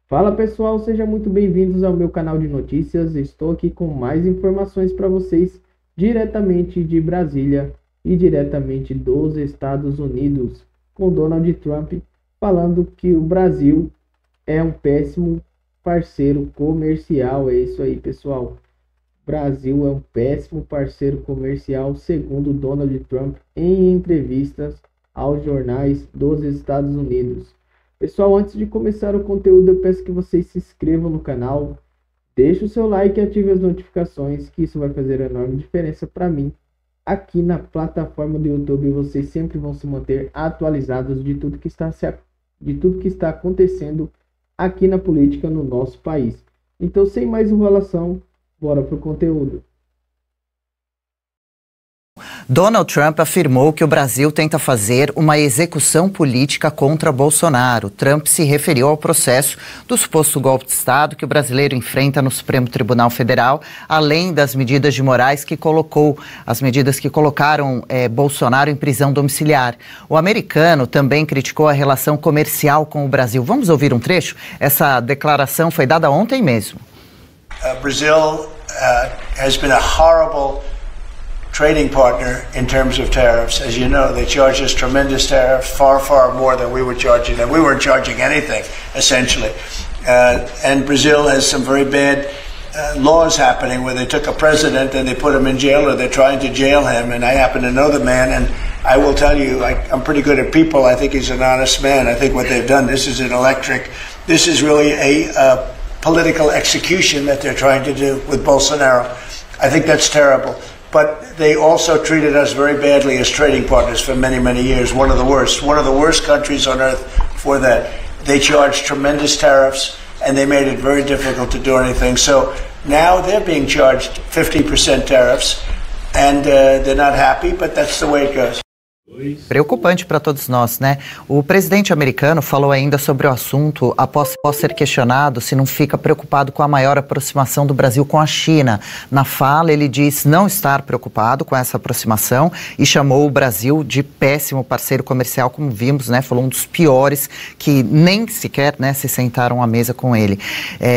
Fala pessoal, sejam muito bem-vindos ao meu canal de notícias. Estou aqui com mais informações para vocês, diretamente de Brasília e diretamente dos Estados Unidos, com Donald Trump falando que o Brasil é um péssimo parceiro comercial. É isso aí, pessoal. O Brasil é um péssimo parceiro comercial, segundo Donald Trump, em entrevistas aos jornais dos Estados Unidos. Pessoal, antes de começar o conteúdo, eu peço que vocês se inscrevam no canal, deixe o seu like e ative as notificações, que isso vai fazer enorme diferença para mim. Aqui na plataforma do YouTube, vocês sempre vão se manter atualizados de tudo que está acontecendo aqui na política no nosso país. Então, sem mais enrolação, bora pro conteúdo. Donald Trump afirmou que o Brasil tenta fazer uma execução política contra Bolsonaro. Trump se referiu ao processo do suposto golpe de Estado que o brasileiro enfrenta no Supremo Tribunal Federal, além das medidas de Moraes que colocaram Bolsonaro em prisão domiciliar. O americano também criticou a relação comercial com o Brasil. Vamos ouvir um trecho? Essa declaração foi dada ontem mesmo. Brazil has been a horrible trading partner in terms of tariffs. As you know, they charge us tremendous tariffs, far, far more than we were charging them. We weren't charging anything, essentially. And Brazil has some very bad laws happening where they took a president and they put him in jail, or they're trying to jail him. And I happen to know the man, and I will tell you, I'm pretty good at people. I think he's an honest man. I think what they've done, this is this is really a political execution that they're trying to do with Bolsonaro. I think that's terrible. But they also treated us very badly as trading partners for many, many years. One of the worst countries on earth for that. They charged tremendous tariffs, and they made it very difficult to do anything. So now they're being charged 50% tariffs, and they're not happy, but that's the way it goes. Preocupante para todos nós, né? O presidente americano falou ainda sobre o assunto após ser questionado se não fica preocupado com a maior aproximação do Brasil com a China. Na fala, ele diz não estar preocupado com essa aproximação e chamou o Brasil de péssimo parceiro comercial, como vimos, né? Falou um dos piores, que nem sequer, né, se sentaram à mesa com ele.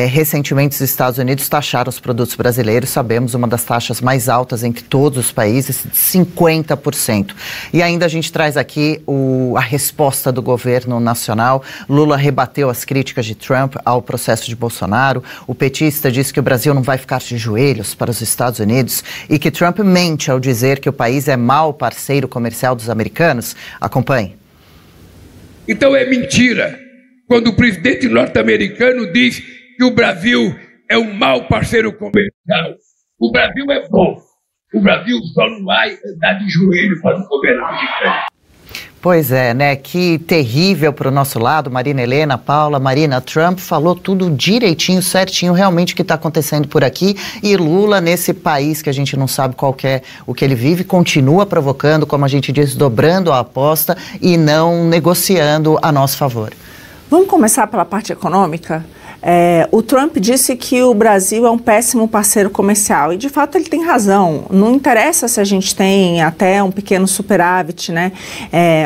Recentemente, os Estados Unidos taxaram os produtos brasileiros, sabemos, uma das taxas mais altas entre todos os países, de 50%. E ainda a gente traz aqui a resposta do governo nacional. Lula rebateu as críticas de Trump ao processo de Bolsonaro. O petista disse que o Brasil não vai ficar de joelhos para os Estados Unidos e que Trump mente ao dizer que o país é mau parceiro comercial dos americanos. Acompanhe. Então é mentira quando o presidente norte-americano diz que o Brasil é um mau parceiro comercial. O Brasil é bom. O Brasil só não vai andar de joelho para o governo americano. Pois é, né? Que terrível para o nosso lado. Marina Helena, Paula, Marina, Trump falou tudo direitinho, certinho, realmente o que está acontecendo por aqui. E Lula, nesse país que a gente não sabe qual que é o que ele vive, continua provocando, como a gente diz, dobrando a aposta e não negociando a nosso favor. Vamos começar pela parte econômica? O Trump disse que o Brasil é um péssimo parceiro comercial e de fato ele tem razão. Não interessa se a gente tem até um pequeno superávit, né,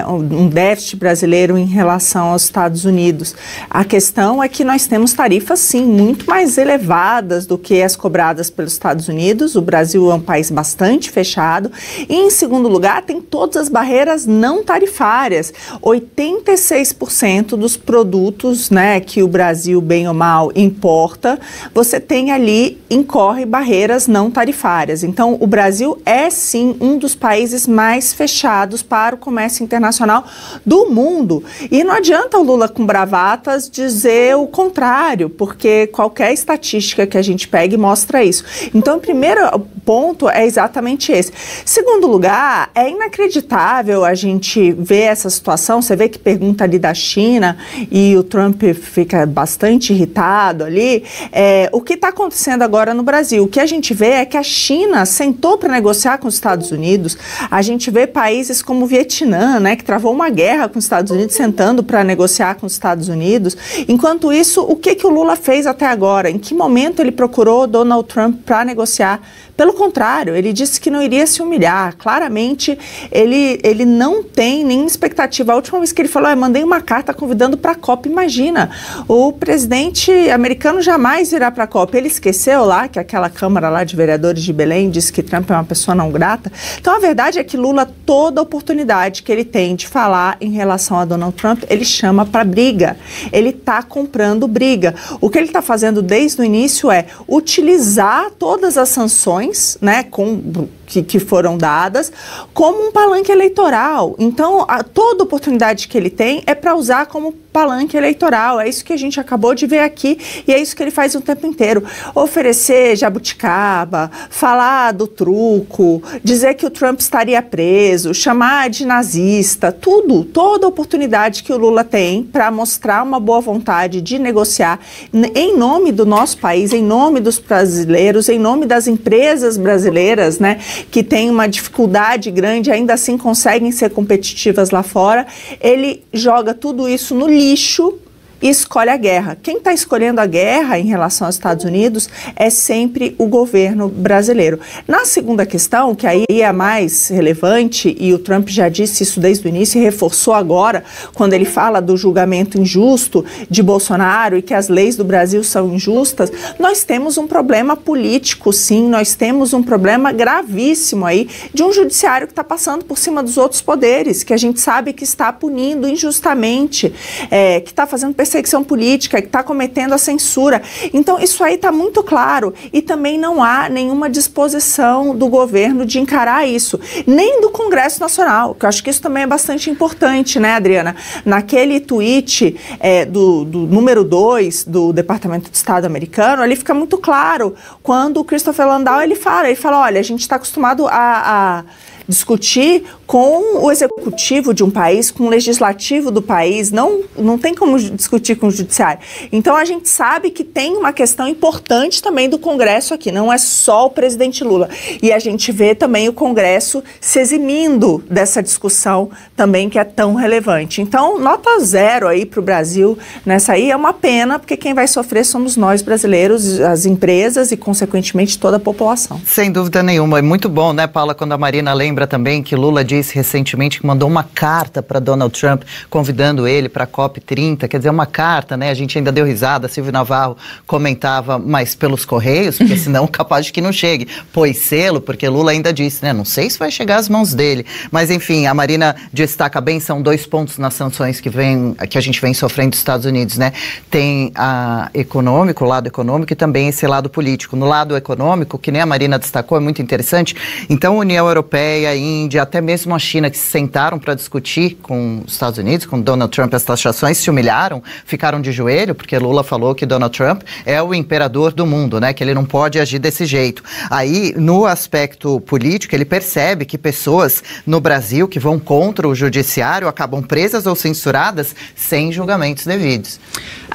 um déficit brasileiro em relação aos Estados Unidos. A questão é que nós temos tarifas sim muito mais elevadas do que as cobradas pelos Estados Unidos. O Brasil é um país bastante fechado e, em segundo lugar, tem todas as barreiras não tarifárias. 86% dos produtos, né, que o Brasil, bem ou mal, importa, você tem ali, incorre barreiras não tarifárias. Então, o Brasil é sim um dos países mais fechados para o comércio internacional do mundo. E não adianta o Lula com bravatas dizer o contrário, porque qualquer estatística que a gente pegue mostra isso. Então, o primeiro ponto é exatamente esse. Segundo lugar, é inacreditável a gente ver essa situação. Você vê que pergunta ali da China e o Trump fica bastante irritado ali, o que está acontecendo agora no Brasil. O que a gente vê é que a China sentou para negociar com os Estados Unidos. A gente vê países como o Vietnã, né, que travou uma guerra com os Estados Unidos, sentando para negociar com os Estados Unidos. Enquanto isso, o que o Lula fez até agora? Em que momento ele procurou Donald Trump para negociar? Pelo contrário, ele disse que não iria se humilhar. Claramente, ele não tem nenhuma expectativa. A última vez que ele falou, mandei uma carta convidando para a COP. Imagina, o presidente americano jamais irá para a COP. Ele esqueceu lá que aquela Câmara lá de Vereadores de Belém disse que Trump é uma pessoa não grata. Então, a verdade é que Lula, toda oportunidade que ele tem de falar em relação a Donald Trump, ele chama para briga. Ele está comprando briga. O que ele está fazendo desde o início é utilizar todas as sanções, né, que foram dadas como um palanque eleitoral. Então, toda oportunidade que ele tem é para usar como palanque eleitoral. É isso que a gente acabou de ver aqui e é isso que ele faz o tempo inteiro. Oferecer jabuticaba, falar do truco, dizer que o Trump estaria preso, chamar de nazista, toda oportunidade que o Lula tem para mostrar uma boa vontade de negociar em nome do nosso país, em nome dos brasileiros, em nome das empresas brasileiras, né, que tem uma dificuldade grande, ainda assim conseguem ser competitivas lá fora, ele joga tudo isso no lixo e escolhe a guerra. Quem está escolhendo a guerra em relação aos Estados Unidos é sempre o governo brasileiro. Na segunda questão, que aí é a mais relevante, e o Trump já disse isso desde o início e reforçou agora, quando ele fala do julgamento injusto de Bolsonaro e que as leis do Brasil são injustas, nós temos um problema político, sim, nós temos um problema gravíssimo aí de um judiciário que está passando por cima dos outros poderes, que a gente sabe que está punindo injustamente, que está fazendo perseguição política, que está cometendo a censura. Então, isso aí está muito claro. E também não há nenhuma disposição do governo de encarar isso. Nem do Congresso Nacional, que eu acho que isso também é bastante importante, né, Adriana? Naquele tweet do número 2 do Departamento de Estado americano, ali fica muito claro quando o Christopher Landau ele fala, olha, a gente está acostumado a discutir com o executivo de um país, com o legislativo do país, não tem como discutir com o judiciário. Então a gente sabe que tem uma questão importante também do Congresso aqui, não é só o presidente Lula. E a gente vê também o Congresso se eximindo dessa discussão também que é tão relevante. Então, nota 0 aí para o Brasil nessa aí é uma pena, porque quem vai sofrer somos nós brasileiros, as empresas e, consequentemente, toda a população. Sem dúvida nenhuma. É muito bom, né, Paula, quando a Marina lembra também que Lula disse recentemente que mandou uma carta para Donald Trump convidando ele para a COP30, quer dizer, uma carta, né? A gente ainda deu risada, Silvio Navarro comentava, mas pelos Correios, porque senão capaz de que não chegue. Pôs selo, porque Lula ainda disse, né? Não sei se vai chegar às mãos dele. Mas enfim, a Marina destaca bem, são 2 pontos nas sanções que a gente vem sofrendo dos Estados Unidos, né? Tem o lado econômico e também esse lado político. No lado econômico, que nem a Marina destacou, é muito interessante. Então, a União Europeia, a Índia, até mesmo a China, que se sentaram para discutir com os Estados Unidos, com Donald Trump, as taxações, se humilharam, ficaram de joelho, porque Lula falou que Donald Trump é o imperador do mundo, né? Que ele não pode agir desse jeito. Aí, no aspecto político, ele percebe que pessoas no Brasil que vão contra o judiciário acabam presas ou censuradas sem julgamentos devidos.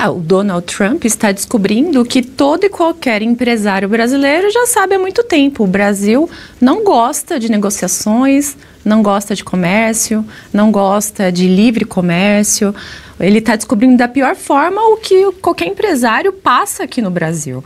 O Donald Trump está descobrindo que todo e qualquer empresário brasileiro já sabe há muito tempo. O Brasil não gosta de negociações, não gosta de comércio, não gosta de livre comércio. Ele está descobrindo da pior forma o que qualquer empresário passa aqui no Brasil.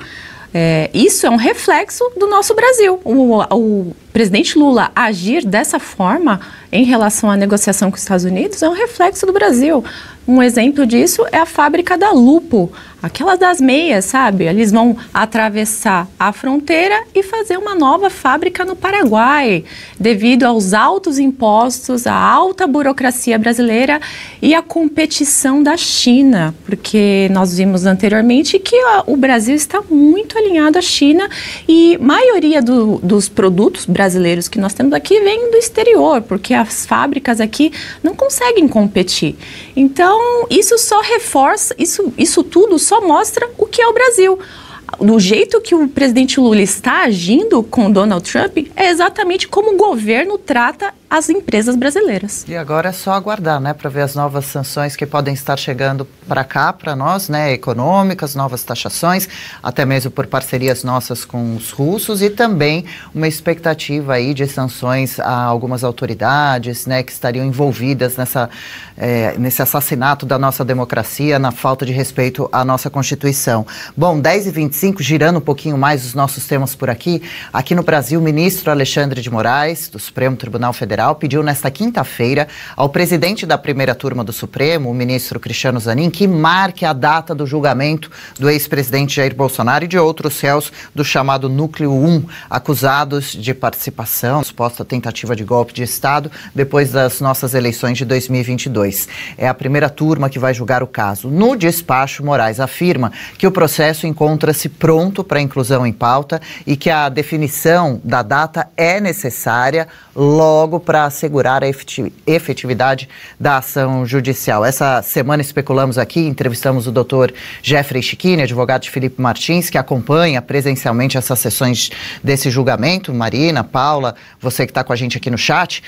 Isso é um reflexo do nosso Brasil. O presidente Lula agir dessa forma em relação à negociação com os Estados Unidos é um reflexo do Brasil. Um exemplo disso é a fábrica da Lupo, aquela das meias, sabe? Eles vão atravessar a fronteira e fazer uma nova fábrica no Paraguai, devido aos altos impostos, à alta burocracia brasileira e à competição da China, porque nós vimos anteriormente que o Brasil está muito alinhado à China e a maioria dos produtos brasileiros que nós temos aqui vem do exterior, porque as fábricas aqui não conseguem competir. Então, isso só reforça, isso tudo só mostra o que é o Brasil. Do jeito que o presidente Lula está agindo com Donald Trump, é exatamente como o governo trata as empresas brasileiras. E agora é só aguardar, né, para ver as novas sanções que podem estar chegando para cá, para nós, né, econômicas, novas taxações, até mesmo por parcerias nossas com os russos, e também uma expectativa aí de sanções a algumas autoridades, né, que estariam envolvidas nesse assassinato da nossa democracia, na falta de respeito à nossa Constituição. Bom, 10h25, girando um pouquinho mais os nossos temas por aqui. Aqui no Brasil, o ministro Alexandre de Moraes, do Supremo Tribunal Federal, pediu nesta quinta-feira ao presidente da primeira turma do Supremo, o ministro Cristiano Zanin, que marque a data do julgamento do ex-presidente Jair Bolsonaro e de outros réus do chamado Núcleo 1, acusados de participação, suposta tentativa de golpe de Estado, depois das nossas eleições de 2022. É a primeira turma que vai julgar o caso. No despacho, Moraes afirma que o processo encontra-se pronto para inclusão em pauta e que a definição da data é necessária logo para assegurar a efetividade da ação judicial. Essa semana especulamos aqui, entrevistamos o doutor Jeffrey Schichini, advogado de Felipe Martins, que acompanha presencialmente essas sessões desse julgamento. Marina, Paula, você que está com a gente aqui no chat.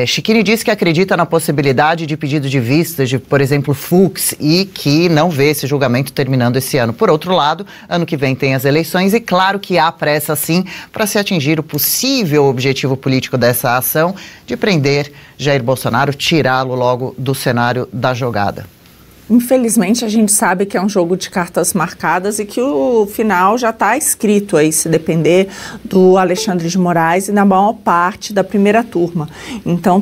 Schichini diz que acredita na possibilidade de pedido de vistas de, por exemplo, Fux, e que não vê esse julgamento terminando esse ano. Por outro lado, ano que vem tem as eleições e claro que há pressa sim para se atingir o possível objetivo político dessa ação de prender Jair Bolsonaro, tirá-lo logo do cenário da jogada. Infelizmente, a gente sabe que é um jogo de cartas marcadas e que o final já está escrito aí, se depender do Alexandre de Moraes e na maior parte da primeira turma. Então,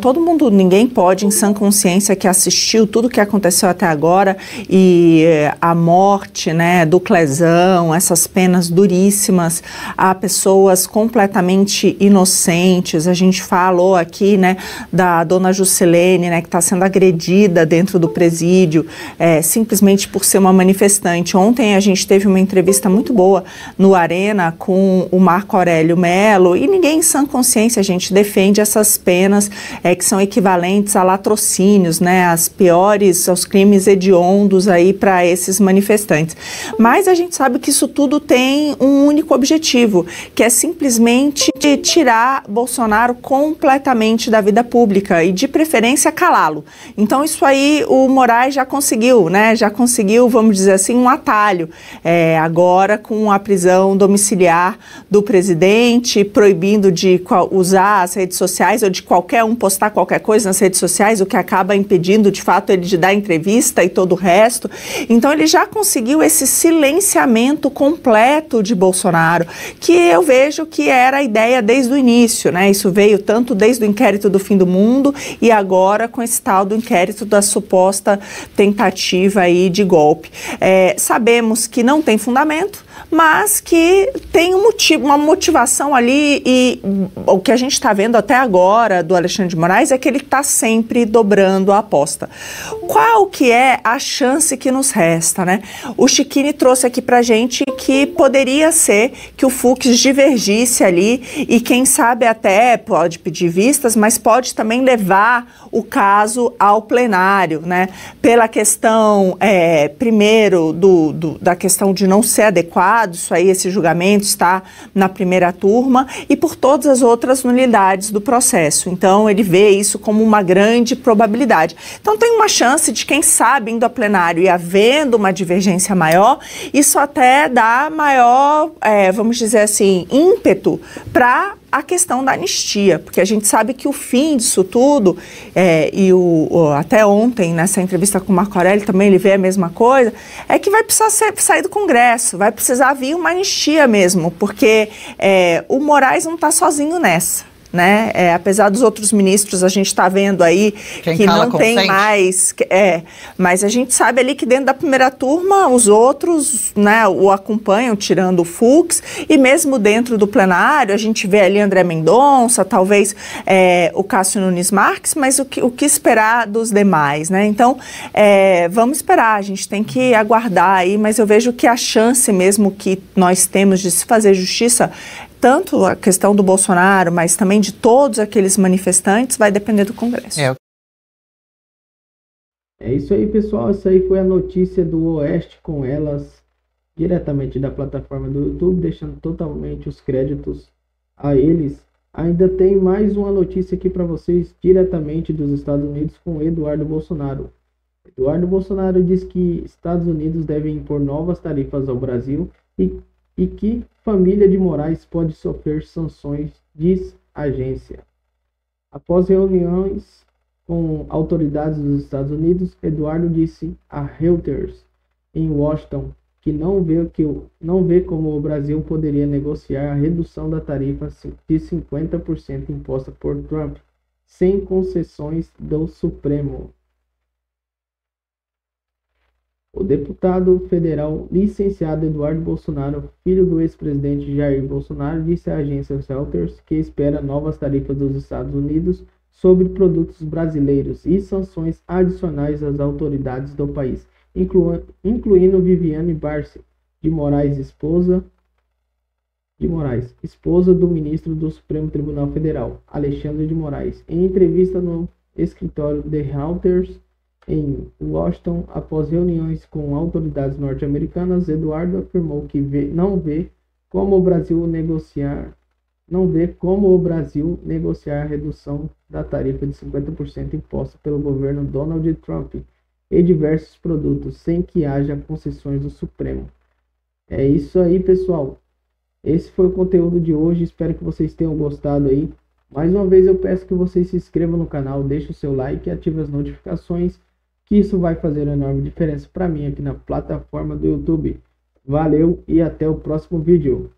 ninguém pode, em sã consciência, que assistiu tudo que aconteceu até agora e a morte, né, do Clezão, essas penas duríssimas a pessoas completamente inocentes. A gente falou aqui, né, da dona Juscelene, né, que está sendo agredida dentro do presídio, simplesmente por ser uma manifestante. Ontem a gente teve uma entrevista muito boa no Arena com o Marco Aurélio Melo e ninguém em sã consciência, a gente defende essas penas que são equivalentes a latrocínios, né, aos crimes hediondos aí para esses manifestantes. Mas a gente sabe que isso tudo tem um único objetivo, que é simplesmente tirar Bolsonaro completamente da vida pública e de preferência calá-lo. Então isso aí o Moraes já conseguiu, vamos dizer assim, um atalho. Agora com a prisão domiciliar do presidente, proibindo de usar as redes sociais ou de qualquer um postar qualquer coisa nas redes sociais, o que acaba impedindo de fato ele de dar entrevista e todo o resto. Então ele já conseguiu esse silenciamento completo de Bolsonaro, que eu vejo que era a ideia desde o início, né? Isso veio tanto desde o inquérito do fim do mundo e agora com esse tal do inquérito da suposta tentativa aí de golpe. Sabemos que não tem fundamento, mas que tem um motivo, uma motivação ali, e o que a gente está vendo até agora do Alexandre de Moraes é que ele está sempre dobrando a aposta. Qual que é a chance que nos resta, né? O Schichini trouxe aqui pra gente que poderia ser que o Fux divergisse ali e quem sabe até pode pedir vistas, mas pode também levar o caso ao plenário, né? Pela questão, primeiro, da questão de não ser adequado, isso aí, esse julgamento está na primeira turma, e por todas as outras nulidades do processo. Então, ele vê isso como uma grande probabilidade. Então, tem uma chance de, quem sabe, indo a plenário e havendo uma divergência maior, isso até dá maior, vamos dizer assim, ímpeto para a questão da anistia, porque a gente sabe que o fim disso tudo, até ontem, nessa entrevista com o Marco Aurélio, também ele vê a mesma coisa, é que vai precisar sair do Congresso, vai precisar vir uma anistia mesmo, porque o Moraes não está sozinho nessa. Né? Apesar dos outros ministros, a gente está vendo aí que não tem mais, mas a gente sabe ali que dentro da primeira turma os outros, né, o acompanham, tirando o Fux, e mesmo dentro do plenário a gente vê ali André Mendonça, talvez o Cássio Nunes Marques, mas o que esperar dos demais, né? Então vamos esperar, a gente tem que aguardar aí, mas eu vejo que a chance mesmo que nós temos de se fazer justiça, tanto a questão do Bolsonaro, mas também de todos aqueles manifestantes, vai depender do Congresso. É isso aí, pessoal. Essa aí foi a notícia do Oeste com Elas, diretamente da plataforma do YouTube, deixando totalmente os créditos a eles. Ainda tem mais uma notícia aqui para vocês, diretamente dos Estados Unidos, com Eduardo Bolsonaro. Eduardo Bolsonaro diz que Estados Unidos devem impor novas tarifas ao Brasil e que família de Moraes pode sofrer sanções, diz a agência. Após reuniões com autoridades dos Estados Unidos, Eduardo disse a Reuters em Washington que não vê como o Brasil poderia negociar a redução da tarifa de 50% imposta por Trump, sem concessões do Supremo. O deputado federal licenciado Eduardo Bolsonaro, filho do ex-presidente Jair Bolsonaro, disse à agência Reuters que espera novas tarifas dos Estados Unidos sobre produtos brasileiros e sanções adicionais às autoridades do país, incluindo Viviane Barsi de Moraes, esposa do ministro do Supremo Tribunal Federal, Alexandre de Moraes. Em entrevista no escritório de Reuters em Washington, após reuniões com autoridades norte-americanas, Eduardo afirmou que não vê como o Brasil negociar a redução da tarifa de 50% imposta pelo governo Donald Trump e diversos produtos, sem que haja concessões do Supremo. É isso aí, pessoal. Esse foi o conteúdo de hoje. Espero que vocês tenham gostado aí. Mais uma vez eu peço que vocês se inscrevam no canal, deixem o seu like e ativem as notificações, que isso vai fazer enorme diferença para mim aqui na plataforma do YouTube. Valeu e até o próximo vídeo.